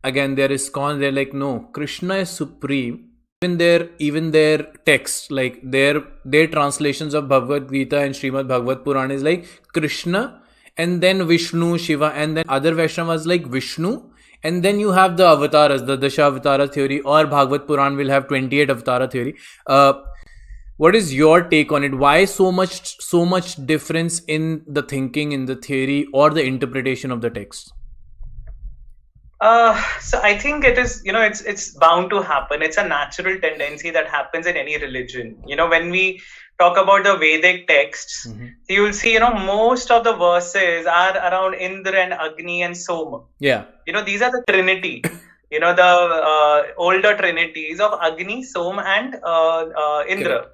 again, there is ISKCON, they're like, no, Krishna is supreme. Even their text, like their translations of Bhagavad Gita and Srimad Bhagavad Puran is like Krishna, and then Vishnu, Shiva, and then other Vaishnavas like Vishnu, and then you have the avatars, the Dashavatara theory, or Bhagavad Puran will have 28 avatara theory. What is your take on it? Why so much difference in the thinking, in the theory, or the interpretation of the text? So I think it is, it's bound to happen. It's a natural tendency that happens in any religion. When we talk about the Vedic texts, you will see, most of the verses are around Indra and Agni and Soma. Yeah. These are the Trinity. The older trinities of Agni, Soma, and Indra. Correct.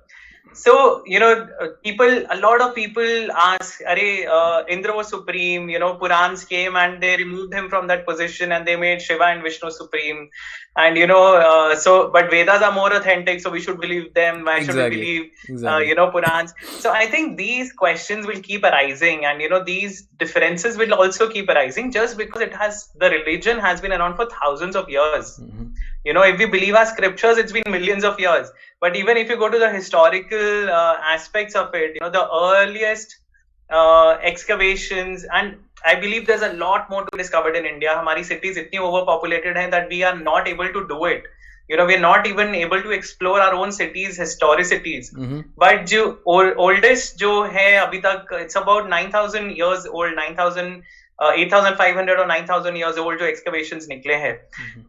So, a lot of people ask, Indra was supreme, Purans came and they removed him from that position and they made Shiva and Vishnu supreme. And, but Vedas are more authentic, so we should believe them. Why should we believe, Purans? So I think these questions will keep arising, and, these differences will also keep arising just because the religion has been around for thousands of years. If we believe our scriptures, it's been millions of years. But even if you go to the historical aspects of it, the earliest excavations, and I believe there's a lot more to discover in India. Hamari cities itni overpopulated hai that we are not able to do it. We're not even able to explore our own cities, historicities. But the oldest jo hai abhi tak, it's about 9,000 years old, 8,500 or 9,000 years old jo excavations nikle hai.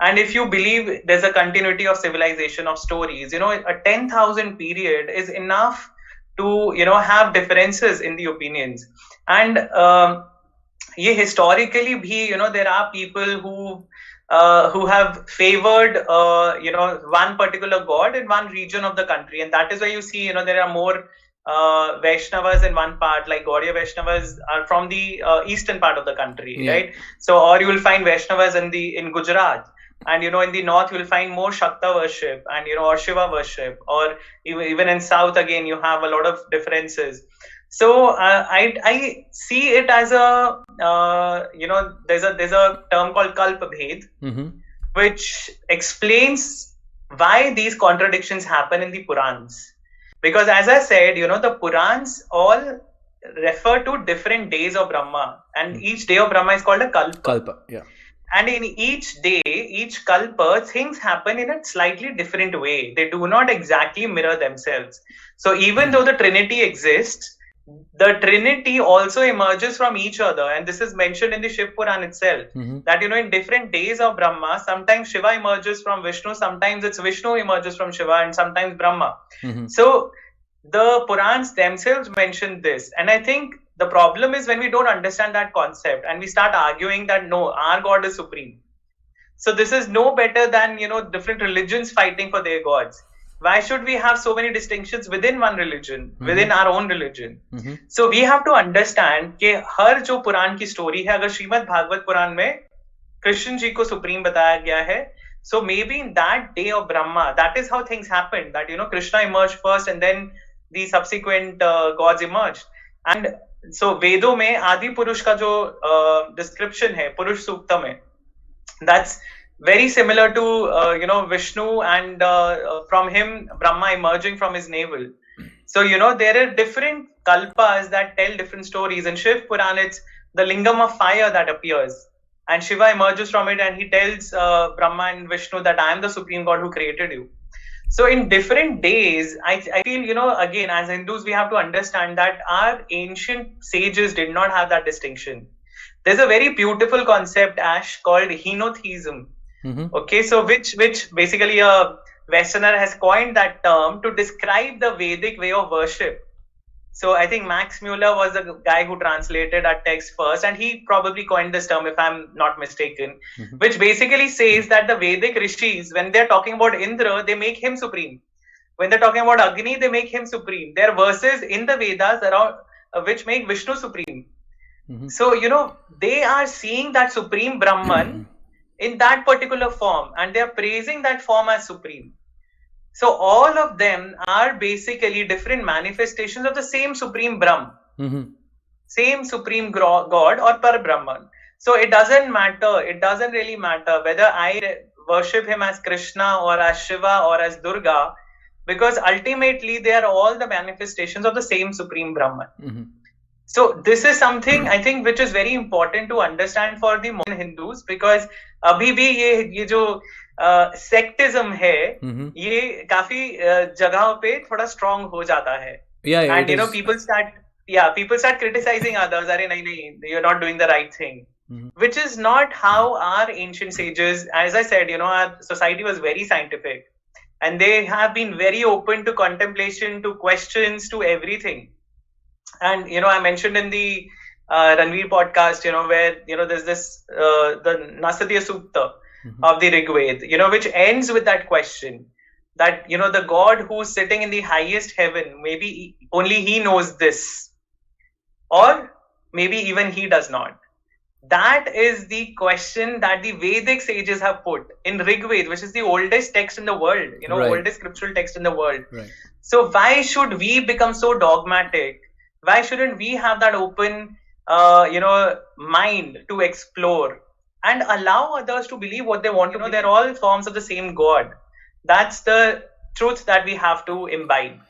And if you believe there's a continuity of civilization, of stories, a 10,000 period is enough to, have differences in the opinions. And historically bhi, there are people who have favored, one particular god in one region of the country. And that is why you see, there are more Vaishnavas in one part, like Gaudiya Vaishnavas are from the eastern part of the country, right? So, or you will find Vaishnavas in Gujarat, and in the north you will find more Shakta worship and or Shiva worship, or even in south again you have a lot of differences. So I see it as a there's a term called Kalpa Bhed, which explains why these contradictions happen in the Purans. Because as I said, the Purans all refer to different days of Brahma, and each day of Brahma is called a Kalpa. Yeah. And in each day, each Kalpa, things happen in a slightly different way. They do not exactly mirror themselves. So even though the Trinity exists, the Trinity also emerges from each other, and this is mentioned in the Shiv Puran itself, that in different days of Brahma, sometimes Shiva emerges from Vishnu, sometimes it's Vishnu emerges from Shiva, and sometimes Brahma. So the Purans themselves mention this, and I think the problem is when we don't understand that concept and we start arguing that no, our God is supreme. So this is no better than different religions fighting for their gods. Why should we have so many distinctions within one religion, within our own religion? So we have to understand that हर जो पुराण की story है, अगर श्रीमद् भागवत पुराण में कृष्ण जी को supreme बताया गया है, so maybe in that day of Brahma, that is how things happened. That Krishna emerged first, and then the subsequent gods emerged. And so Vedo में आदि पुरुष का जो description है पुरुष सूक्ता में, that's very similar to Vishnu, and from him Brahma emerging from his navel. So there are different kalpas that tell different stories. In Shiv Puran, it's the lingam of fire that appears, and Shiva emerges from it, and he tells Brahma and Vishnu that I am the supreme god who created you. So in different days, I feel again, as Hindus we have to understand that our ancient sages did not have that distinction. There's a very beautiful concept, Ash, called henotheism. Okay, so which basically a Westerner has coined that term to describe the Vedic way of worship. So I think Max Muller was the guy who translated our text first, and he probably coined this term, if I'm not mistaken, which basically says that the Vedic rishis, when they're talking about Indra, they make him supreme. When they're talking about Agni, they make him supreme. There are verses in the Vedas around which make Vishnu supreme. So, they are seeing that supreme Brahman in that particular form, and they are praising that form as supreme. So all of them are basically different manifestations of the same supreme Brahm, same supreme God or Par Brahman. So it doesn't matter. It doesn't really matter whether I worship him as Krishna or as Shiva or as Durga, because ultimately they are all the manifestations of the same Supreme Brahman. Mm-hmm. So this is something I think which is very important to understand for the modern Hindus, because अभी भी ये जो sectism है, ये काफी जगहों पे थोड़ा strong हो जाता है. Yeah, and people start criticizing others. अरे नहीं, you're not doing the right thing. Which is not how our ancient sages, as I said, our society was very scientific, and they have been very open to contemplation, to questions, to everything. And I mentioned in the Ranveer podcast, where there's this the Nasatya Sukta of the Rigved, which ends with that question that the God who's sitting in the highest heaven, maybe only he knows this, or maybe even he does not. That is the question that the Vedic sages have put in Rigved, which is the oldest text in the world, Right. oldest scriptural text in the world. Right. So why should we become so dogmatic? Why shouldn't we have that open, mind to explore and allow others to believe what they want to? They're all forms of the same God. That's the truth that we have to imbibe.